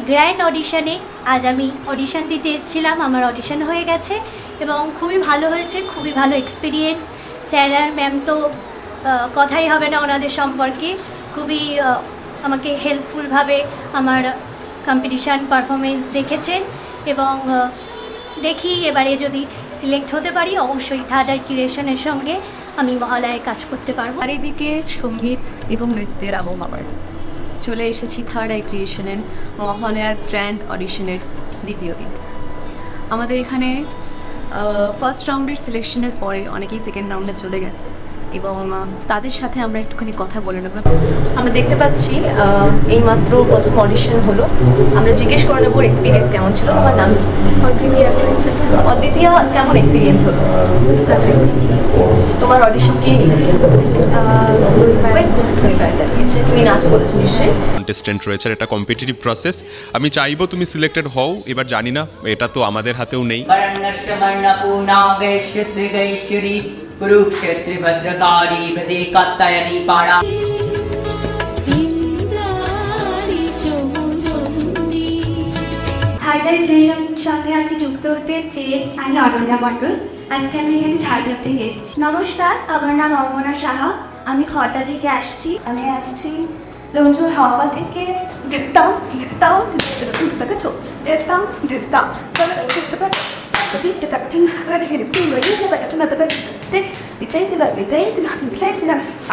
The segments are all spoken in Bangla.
গ্র্যান্ড অডিশনে আজ আমি অডিশন দিতে এসেছিলাম। আমার অডিশন হয়ে গেছে এবং খুবই ভালো হয়েছে, খুবই ভালো এক্সপিরিয়েন্স। স্যার আর ম্যাম তো কথাই হবে না ওনাদের সম্পর্কে। খুবই আমাকে হেল্পফুলভাবে আমার কম্পিটিশান পারফরমেন্স দেখেছেন এবং দেখি এবারে যদি সিলেক্ট হতে পারি অবশ্যই থার্ড আই ক্রিয়েশনের সঙ্গে আমি মহালয়ায় কাজ করতে পারবো। চারিদিকে সঙ্গীত এবং নৃত্যের আবহাওয়ার চলে এসেছি থার্ড আই ক্রিয়েশনের মহালয়ার গ্র্যান্ড অডিশনের দ্বিতীয় দিন। আমাদের এখানে ফার্স্ট রাউন্ডের সিলেকশনের পরে অনেকেই সেকেন্ড রাউন্ডে চলে গেছে এবং তাদের সাথে আমরা একটুখানি কথা বলে নেব। আমরা দেখতে পাচ্ছি এইমাত্র প্রথম অডিশন হলো। আমরা জিজ্ঞেস করে নেব এক্সপিরিয়েন্স কেমন ছিল। তোমার নাম কি? অদ্বিতীয়া। অদ্বিতীয়া, কেমন এক্সপিরিয়েন্স হলো? তোমার অডিশন কে নিয়ে? তুমি নাচ করেছো নিশ্চয়ই। কন্টেস্টেন্ট রয়েছে, এটা কম্পিটিটিভ প্রসেস। আমি চাইবো তুমি সিলেক্টেড হও, এবার জানি না, এটা তো আমাদের হাতেও নেই। কুরুক্ষেত্রে ভদ্রকালী ব্রজে কাত্যায়নী পাড়া। থার্ড আই ক্রিয়েশনের সঙ্গে আমি যুক্ত হতে চেয়েছি। আমি অর্চনা মণ্ডল। আজকে আমি এখানে ঝাড়গ্রাম থেকে এসেছি। নমস্কার, আমার নাম অঙ্গনা সাহা। আমি খড়দা থেকে আসছি। আমি আসছি লঞ্চুর হাওয়া থেকে।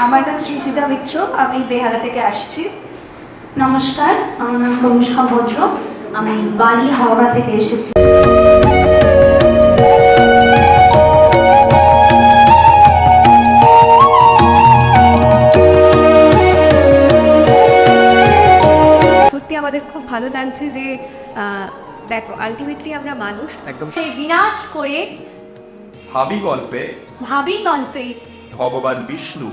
আমার নাম শ্রীসিতা মিত্র, আমি বেহালা থেকে আসছি। নমস্কার, আমার নাম অনুষ্কা বজ্র, আমি বালি হাওড়া থেকে এসেছি। সত্যি আমাদের খুব ভালো লাগছে যে দেখো আলটিমেটলি আমরা মানুষ একদম বিনাশ করে ভাবি গল্পে ভগবান বিষ্ণু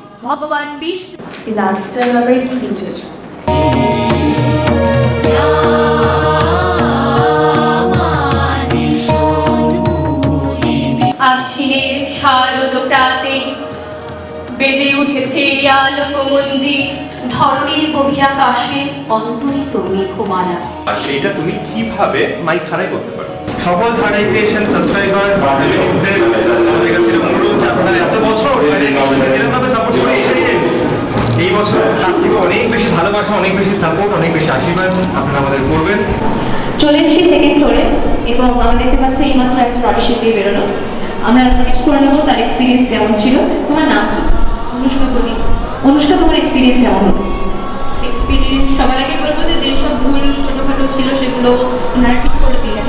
এই ডান্সটার ব্যাপারে কি বুঝেছো? আশ্বিনের শারদ প্রাতে বেজে উঠেছে আলোকমঞ্জি, ধরণীর গভীরাকাশে অন্তরিত মেঘমালা। আর সেইটা তুমি কিভাবে মাইক ছাড়াই করতে পারো। সকল থার্ড আই ক্রিয়েশন সাবস্ক্রাইবার্স আমাদের কাছে অনুরোধ যে আপনারা এত বছর যেরকমভাবে সাপোর্ট করে এসেছেন, এই বছর তার থেকে অনেক বেশি ভালোবাসা, অনেক বেশি সাপোর্ট, অনেক বেশি আশীর্বাদ আপনারা আমাদের করবেন। চলে এসেছি সেকেন্ড ফ্লোরে এবং আমরা দেখতে পাচ্ছি এইমাত্র একটা অডিশন দিয়ে বেরোলো। আমরা জিজ্ঞেস করে নেবো তার এক্সপিরিয়েন্স কেমন ছিল। তোমার নাম কি? অনুষ্কা বলি। অনুষ্কা, তোমার এক্সপিরিয়েন্স কেমন হলো? এক্সপিরিয়েন্স সবার আগে বলবো যে যেসব ভুল ছোটোখাটো ছিল সেগুলো ওনারা ঠিক করে দিলেন।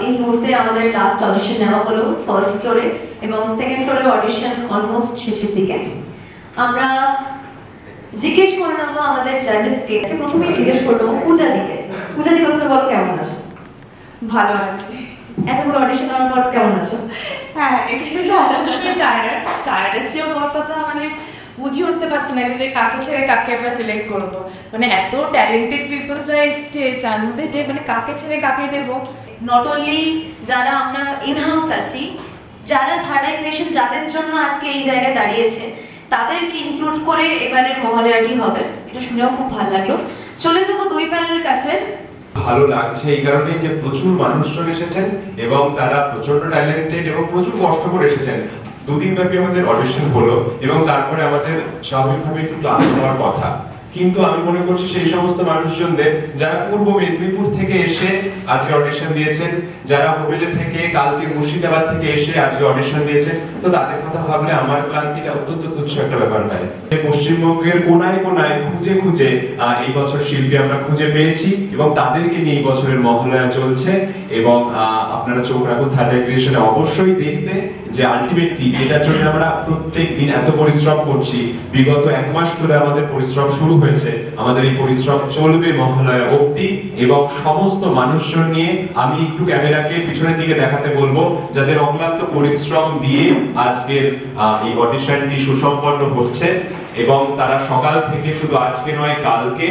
এই মুহূর্তে আমাদের লাস্ট অডিশন নেওয়া হলো ফার্স্ট ফ্লোরে এবং সেকেন্ড ফ্লোরের অডিশন অলমোস্ট শেষের দিকে। আমরা জিজ্ঞেস করে নেবো আমাদের জাজেসকে। প্রথমেই জিজ্ঞেস করবো পূজাদিকে। পূজাদি, কথা বলো কেমন আছো? ভালো আছে। এতগুলো অডিশন নেওয়ার পর কেমন আছো? হ্যাঁ, এটা কিন্তু অবশ্যই টায়ার্ডের চেয়েও বড় কথা, মানে বুঝিয়ে উঠতে পারছি না যে কাকে ছেড়ে কাকে আমরা সিলেক্ট করবো। মানে এত ট্যালেন্টেড পিপলসরা এসছে, যার মধ্যে যে মানে কাকে ছেড়ে কাকে দেবো। নট অনলি যারা আমরা ইন হাউস আছি, যারা থার্ড আই ক্রিয়েশন যাদের জন্য আজকে এই জায়গায় দাঁড়িয়েছে তাদেরকে ইনক্লুড করে এবারের মহালয়াটি হবে। এটা শুনেও খুব ভালো লাগলো। চলে যাবো দুই প্যানেলের কাছে। ভালো লাগছে এই কারণে যে প্রচুর মানুষজন এসেছেন এবং তারা প্রচন্ড ট্যালেন্টেড এবং প্রচুর কষ্ট করে এসেছেন। দুদিন ব্যাপী আমাদের অডিশন হলো এবং তারপরে আমাদের স্বাভাবিকভাবে একটু ক্লান্ত হওয়ার কথা, কিন্তু আমি মনে করছি সেই সমস্ত মানুষজনদের যারা পূর্ব মেদিনীপুর থেকে এসে আজকে অডিশন দিয়েছেন, যারা হোটেলে থেকে কালকে মুর্শিদাবাদ থেকে এসে আজকে অডিশন দিয়েছেন, তো তাদের কথা ভাবলে আমার ক্লান্তিটা অত্যন্ত তুচ্ছ একটা ব্যাপার হয়। পশ্চিমবঙ্গের কোনায় কোনায় খুঁজে খুঁজে এই বছর শিল্পী আমরা খুঁজে পেয়েছি এবং তাদেরকে নিয়ে এই বছরের মহালয়া চলছে এবং আপনারা চোখ রাখুন থার্ড আই ক্রিয়েশনে অবশ্যই দেখতে যে আলটিমেটলি এটার জন্য আমরা প্রত্যেক দিন এত পরিশ্রম করছি। বিগত 1 মাস ধরে আমাদের পরিশ্রম শুরু হয়েছে, আমাদের এই পরিশ্রম চলবে মহালয়া অবধি এবং সমস্ত মানুষজন নিয়ে আমি একটু ক্যামেরাকে পিছনের দিকে দেখাতে বলবো, যাদের অক্লান্ত পরিশ্রম দিয়ে আজকের এই অডিশনটি সুসম্পন্ন হচ্ছে এবং তারা সকাল থেকে শুধু আজকে নয় কালকে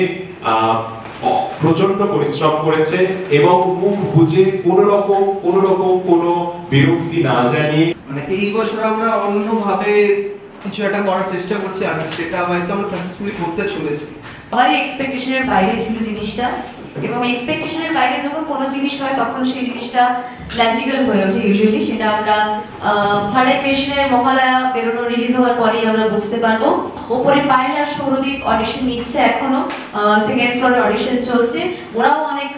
প্রচন্ড পরিশ্রম করেছে এবং মুখ বুঝে কোনো রকম কোনো বিরক্তি না জানিয়ে, মানে এই বছর আমরা অন্যভাবে কিছু একটা করার চেষ্টা করছি আর সেটা হয়তো আমরা সাকসেসফুলি করতে চলেছি। আমারই এক্সপেকটেশনের বাইরে ছিল জিনিসটা, এবং এক্সপেকটেশনের বাইরে যখন কোনো জিনিস হয় তখন সেই জিনিসটা ম্যাজিক্যাল হয়ে ওঠে ইউজুয়ালি। সেটা আমরা থার্ড আই ক্রিয়েশনের মহালয়া বেরোনো রিলিজ হওয়ার পরেই আমরা বুঝতে পারবো। ওপরে পায়েল আর সৌরদীপ অডিশন নিচ্ছে এখনো, সেকেন্ড ফ্লোরে অডিশন চলছে, ওরাও অনেক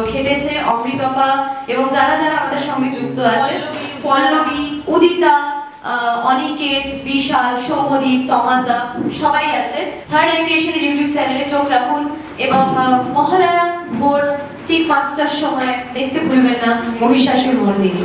খেটেছে। অমৃতপা এবং যারা যারা আমাদের সঙ্গে যুক্ত আছে, পল্লবী, উদিতা, অনিকেত, বিশাল, সৌম্যদীপ, তমালদা সবাই আছে। থার্ড আই ক্রিয়েশনের ইউটিউব চ্যানেলে চোখ রাখুন এবং মহালয়া ভোর ঠিক 5টার সময় দেখতে ভুলবেন না মহিষাসুর মর্দিনী।